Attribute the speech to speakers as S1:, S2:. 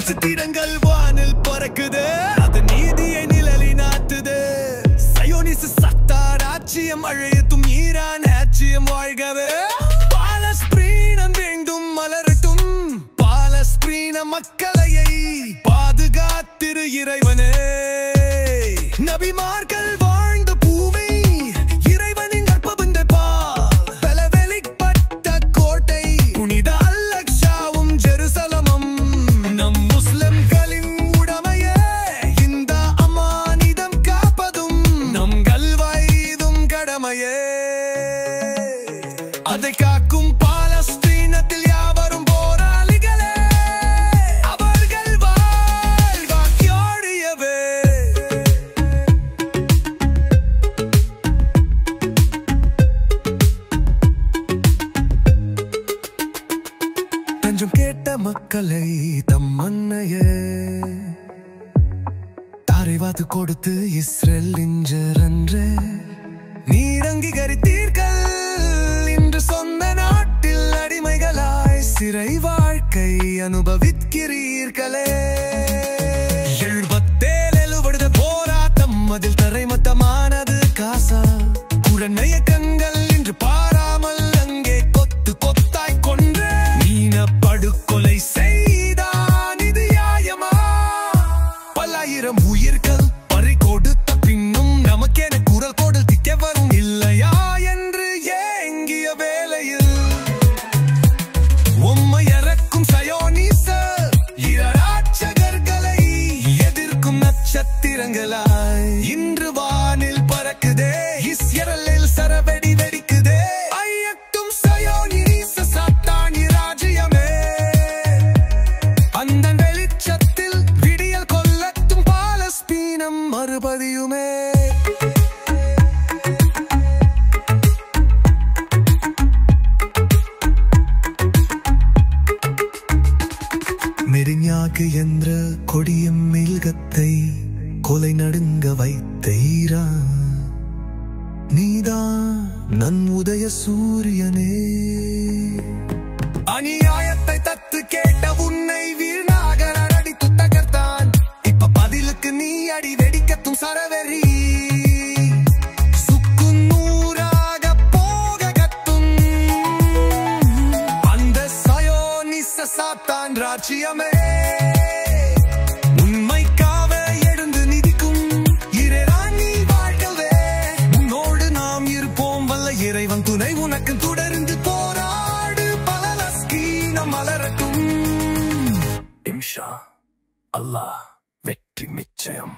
S1: நட்சத்திரங்கள் வானில் பறக்குது, அது நீதியை நிழலில் நாட்டுது. சயோனிச சத்தார் ஆட்சியம் அழைத்தும் ஈரான் ஆட்சியம் வாழ்கவே. பாலஸ்தீனம் வேண்டும் மலரட்டும், பாலஸ்தீன மக்களையை பாதுகாத்திரு இறைவனே. நபிமார்கள் வாழ்ந்த பூமி, இறைவனின் கற்பபந்த பல வெளிப்பட்ட கோட்டை, புனித அல்-அக்ஸாவும் ஜெருசலமும் நம் முஸ்லிம்களின் உடமையே. இந்த அமானிதம் காப்பதும் நம் கல்வாய்தும் கடமையே. அதை காக்கும் பாலஸ்தீனத்தில் யாவரும் போராளிகளே, அவர்கள் வாழ்வாக்கியோடியவே. தஞ்சம் கேட்ட மக்களை தம் மன்னையே தாரைவாத்து கொடுத்து இஸ்ரேல் இஞ்சரன்று நீர் அங்கீகரித்தீர்கள். இன்று சொந்த நாட்டில் அடிமைகளாய் சிறை வாழ்க்கை அனுபவிக்கிறீர்களே. 77 போராட்டம், அதில் தரைமட்டமானது காசா. குழந்தைய கண்கள் இன்று பாராமல் அங்கே கொத்து கொத்தாய் கொன்று மீன படுகொலை செய்தான். இது நியாயமா? பல்லாயிரம் உயிர்கள் பறி கொடுத்த பின்னும் நமக்கென குரல் கொடுக்க வரும் இல்லையா என்று ஏங்கிய வேளையில் உம்மை இறக்கும் சயோனிச இராட்சகர்களை எதிர்க்கும் நட்சத்திரங்களாய் இன்று வானில் பறக்குதே. இஸ்ரேலில் சரவெடி வெடிக்குதே. ஐயட்டும் சயோனிச சாத்தான் ராஜ்யமே. அந்த வெளிச்சத்தில் விடியல் கொல்லட்டும் பாலஸ்தீனம் மறுபதியுமே. மெரிஞாக்கு என்ற கொடிய மில்கத்தை கொலை நடுங்க வைத்தீரா. நீதான் நன் உதய சூரியனே. அநியாயத்தை தத்து கேட்ட உன்னை வீணாக அடித்து தகர்த்தான். இப்ப பதிலுக்கு நீ அடி வெடிக்கத்தும் சரவெறி. சுக்கு நூறாக போக கத்தும் அந்த சயோனிச சாத்தான் ராஜ்யமே. உண்மைக்காக எழுந்து நிதிக்கும் இறைராணி வாழ்கவே. உன்னோடு நாம் இருப்போம், வல்ல இறைவன் துணை உனக்கு தொடர்ந்து போராடு. பாலஸ்தீனம் மலரட்டும். இன்ஷா அல்லாஹ் வெற்றி நிச்சயம்.